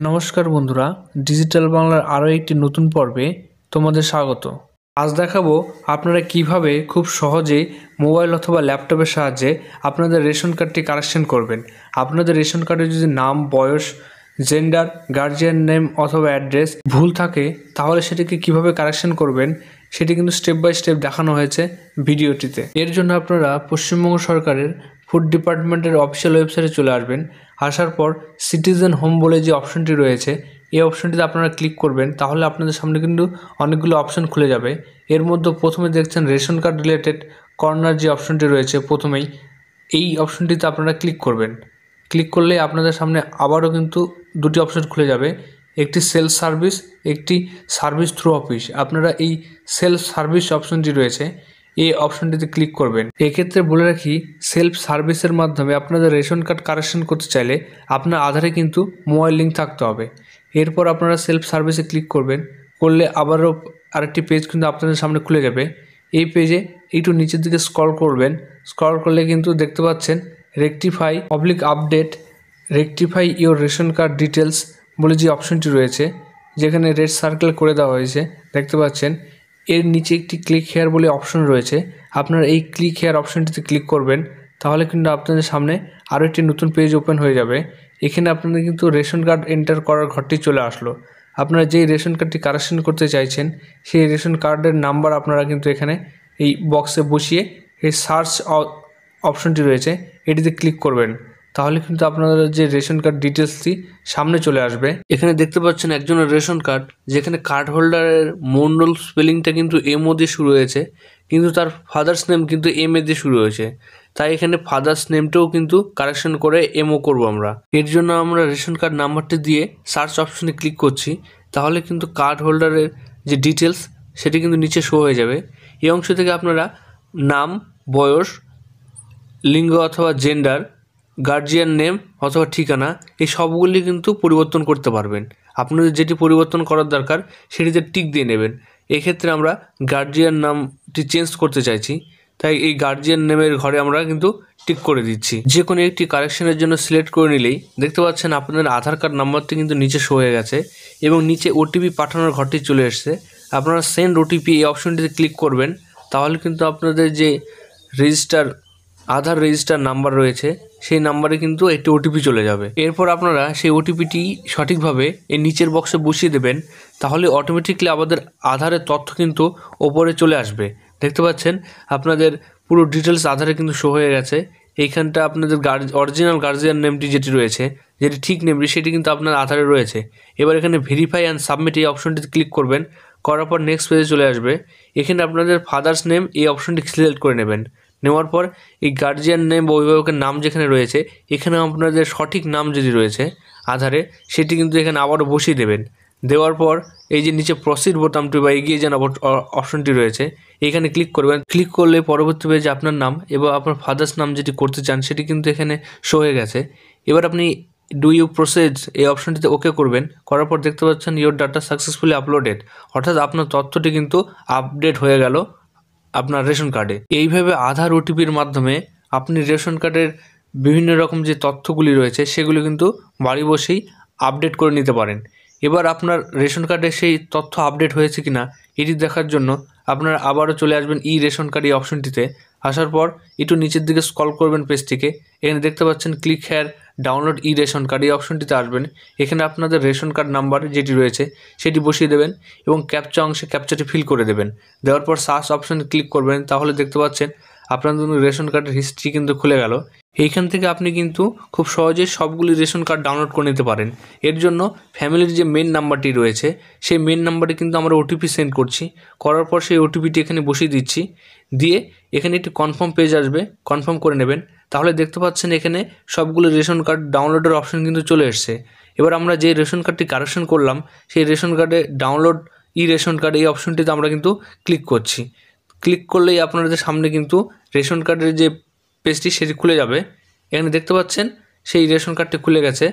নমস্কার বন্ধুরা, ডিজিটাল বাংলার আরও একটি নতুন পর্বে তোমাদের স্বাগত। আজ দেখাবো আপনারা কিভাবে খুব সহজে মোবাইল অথবা ল্যাপটপের সাহায্যে আপনাদের রেশন কার্ডটি কারেকশন করবেন। আপনাদের রেশন কার্ডে যদি নাম, বয়স, জেন্ডার, গার্জিয়ান নেম অথবা অ্যাড্রেস ভুল থাকে তাহলে সেটিকে কিভাবে কারেকশন করবেন সেটি কিন্তু স্টেপ বাই স্টেপ দেখানো হয়েছে ভিডিওটিতে। এর জন্য আপনারা পশ্চিমবঙ্গ সরকারের ফুড ডিপার্টমেন্টের অফিসিয়াল ওয়েবসাইটে চলে আসবেন। আসার পর সিটিজেন হোম বলে যে অপশনটি রয়েছে এই অপশনটিতে আপনারা ক্লিক করবেন। তাহলে আপনাদের সামনে কিন্তু অনেকগুলো অপশন খুলে যাবে। এর মধ্যে প্রথমে দেখছেন রেশন কার্ড রিলেটেড কর্নার যে অপশনটি রয়েছে, প্রথমেই এই অপশনটিতে আপনারা ক্লিক করবেন। ক্লিক করলে আপনাদের সামনে আবারও কিন্তু দুটি অপশন খুলে যাবে, একটি সেলফ সার্ভিস, একটি সার্ভিস থ্রু অফিস। আপনারা এই সেলফ সার্ভিস অপশনটি রয়েছে এই অপশনটিতে ক্লিক করবেন। এক্ষেত্রে বলে রাখি, সেলফ সার্ভিসের মাধ্যমে আপনাদের রেশন কার্ড কারেকশন করতে চাইলে আপনার আধারে কিন্তু মোবাইল লিঙ্ক থাকতে হবে। এরপর আপনারা সেলফ সার্ভিসে ক্লিক করবেন, করলে আবারও আরেকটি পেজ কিন্তু আপনাদের সামনে খুলে যাবে। এই পেজে একটু নিচের দিকে স্ক্রল করবেন। স্ক্রল করলে কিন্তু দেখতে পাচ্ছেন rectify update rectify your ration card details বলে যে অপশনটি রয়েছে, যেখানে রেড সার্কেল করে দেওয়া হয়েছে দেখতে পাচ্ছেন। এর নিচে একটি ক্লিক হেয়ার বলে অপশন রয়েছে, আপনারা এই ক্লিক হেয়ার অপশনটিতে ক্লিক করবেন। তাহলে কিন্তু আপনাদের সামনে আরও একটি নতুন পেজ ওপেন হয়ে যাবে। এখানে আপনাদের কিন্তু রেশন কার্ড এন্টার করার ঘরটি চলে আসলো। আপনারা যেই রেশন কার্ডটি কারেকশন করতে চাইছেন সেই রেশন কার্ডের নাম্বার আপনারা কিন্তু এখানে এই বক্সে বসিয়ে এই সার্চ অপশনটি রয়েছে এটিতে ক্লিক করবেন। তাহলে কিন্তু আপনাদের যে রেশন কার্ড ডিটেলসটি সামনে চলে আসবে। এখানে দেখতে পাচ্ছেন একজনের রেশন কার্ড, যেখানে কার্ড হোল্ডারের মন্ডল স্পেলিংটা কিন্তু এমও দিয়ে শুরু হয়েছে, কিন্তু তার ফাদার্স নেম কিন্তু এম এ দিয়ে শুরু হয়েছে। তাই এখানে ফাদার্স নেমটাও কিন্তু কারেকশন করে এমও করব আমরা। এর জন্য আমরা রেশন কার্ড নাম্বারটি দিয়ে সার্চ অপশনে ক্লিক করছি। তাহলে কিন্তু কার্ড হোল্ডারের যে ডিটেলস সেটি কিন্তু নিচে শো হয়ে যাবে। এই অংশ থেকে আপনারা নাম, বয়স, লিঙ্গ অথবা জেন্ডার, গার্জিয়ান নেম অথবা ঠিকানা এই সবগুলি কিন্তু পরিবর্তন করতে পারবেন। আপনাদের যেটি পরিবর্তন করার দরকার সেটিতে টিক দিয়ে নেবেন। এক্ষেত্রে আমরা গার্জিয়ান নামটি চেঞ্জ করতে চাইছি, তাই এই গার্জিয়ান নেমের ঘরে আমরা কিন্তু টিক করে দিচ্ছি। যে কোনো একটি কারেকশনের জন্য সিলেক্ট করে নিলেই দেখতে পাচ্ছেন আপনাদের আধার কার্ড নাম্বারটি কিন্তু নিচে শো হয়ে গেছে এবং নিচে ওটিপি পাঠানোর ঘরটি চলে এসছে। আপনারা সেন্ড ওটিপি এই অপশনটিতে ক্লিক করবেন। তাহলে কিন্তু আপনাদের যে আধার রেজিস্টার নাম্বার রয়েছে সেই নাম্বারে কিন্তু একটি ওটিপি চলে যাবে। এরপর আপনারা সেই ওটিপিটি সঠিকভাবে এই নিচের বক্সে বসিয়ে দেবেন। তাহলে অটোমেটিকলি আমাদের আধারের তথ্য কিন্তু ওপরে চলে আসবে। দেখতে পাচ্ছেন আপনাদের পুরো ডিটেলস আধারে কিন্তু শো হয়ে গেছে। এইখানটা আপনাদের অরিজিনাল গার্জিয়ান নেমটি যেটি রয়েছে, যেটি ঠিক নেমটি, সেটি কিন্তু আপনার আধারে রয়েছে। এবার এখানে ভেরিফাই অ্যান্ড সাবমিট এই অপশনটিতে ক্লিক করবেন। করার পর নেক্সট পেজে চলে আসবে। এখানে আপনাদের ফাদার্স নেম এই অপশনটি সিলেক্ট করে নেবেন। নেওয়ার পর এই গার্জিয়ান নেম বা অভিভাবকের নাম যেখানে রয়েছে এখানে আপনাদের সঠিক নাম যদি রয়েছে আধারে সেটি কিন্তু এখানে আবারও বসিয়ে দেবেন। দেওয়ার পর এই যে নিচে প্রসিড বোতামটি বা এগিয়ে যান অপশনটি রয়েছে এখানে ক্লিক করবেন। ক্লিক করলে পরবর্তী পেজে আপনার নাম এবং আপনার ফাদার্স নাম যেটি করতে চান সেটি কিন্তু এখানে শো হয়ে গেছে। এবার আপনি ডু ইউ প্রসেড এই অপশনটিতে ওকে করবেন। করার পর দেখতে পাচ্ছেন ইওর ডাটা সাকসেসফুলি আপলোডেড, অর্থাৎ আপনার তথ্যটি কিন্তু আপডেট হয়ে গেল আপনার রেশন কার্ডে। এইভাবে আধার ওটিপির মাধ্যমে আপনি রেশন কার্ডের বিভিন্ন রকম যে তথ্যগুলি রয়েছে সেগুলো কিন্তু বাড়ি বসেই আপডেট করে নিতে পারেন। এবার আপনার রেশন কার্ডে সেই তথ্য আপডেট হয়েছে কিনা এটি দেখার জন্য আপনারা আবারও চলে আসবেন ই রেশন কার্ড এই অপশনটিতে। আসার পর একটু নিচের দিকে স্ক্রল করবেন পেজটিকে। এখানে দেখতে পাচ্ছেন click here download E ration card এই অপশনটিতে আসবেন। এখানে আপনাদের রেশন কার্ড নাম্বার যেটি রয়েছে সেটি বসিয়ে দেবেন এবং ক্যাপচা অংশে ক্যাপচাটি ফিল করে দেবেন। দেওয়ার পর সার্চ অপশনে ক্লিক করবেন। তাহলে দেখতে পাচ্ছেন আপনাদের রেশন কার্ডের হিস্ট্রি কিন্তু খুলে গেল। এইখান থেকে আপনি কিন্তু খুব সহজেই সবগুলি রেশন কার্ড ডাউনলোড করে নিতে পারেন। এর জন্য ফ্যামিলির যে মেন নাম্বারটি রয়েছে সেই মেন নাম্বারে কিন্তু আমরা ওটিপি সেন্ড করছি। করার পর সেই ওটিপিটি এখানে বসিয়ে দিচ্ছি। দিয়ে এখানে একটি কনফার্ম পেজ আসবে, কনফার্ম করে নেবেন। তাহলে দেখতে পাচ্ছেন এখানে সবগুলো রেশন কার্ড ডাউনলোডের অপশন কিন্তু চলে এসছে। এবার আমরা যে রেশন কার্ডটি কারেকশন করলাম সেই রেশন কার্ডে ডাউনলোড ই রেশন কার্ড এই অপশনটিতে আমরা কিন্তু ক্লিক করছি। ক্লিক করলেই আপনাদের সামনে কিন্তু রেশন কার্ডের যে পেজটি সেটি খুলে যাবে। এখানে দেখতে পাচ্ছেন সেই রেশন কার্ডটি খুলে গেছে।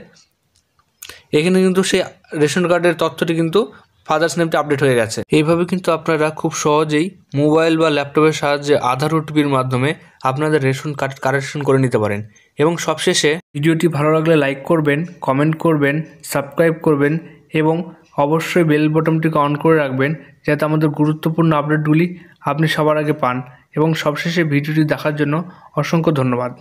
এখানে কিন্তু সেই রেশন কার্ডের তথ্যটি কিন্তু ফাদার্স নেমটা আপডেট হয়ে গেছে। এইভাবে কিন্তু আপনারা খুব সহজেই মোবাইল বা ল্যাপটপের সাহায্যে আধার ওটিপির মাধ্যমে আপনাদের রেশন কার্ড কারেকশন করে নিতে পারেন। এবং সবশেষে ভিডিওটি ভালো লাগলে লাইক করবেন, কমেন্ট করবেন, সাবস্ক্রাইব করবেন এবং অবশ্যই বেল বটনটিকে অন করে রাখবেন যাতে আমাদের গুরুত্বপূর্ণ আপডেটগুলি আপনি সবার আগে পান। এবং সবশেষে ভিডিওটি দেখার জন্য অসংখ্য ধন্যবাদ।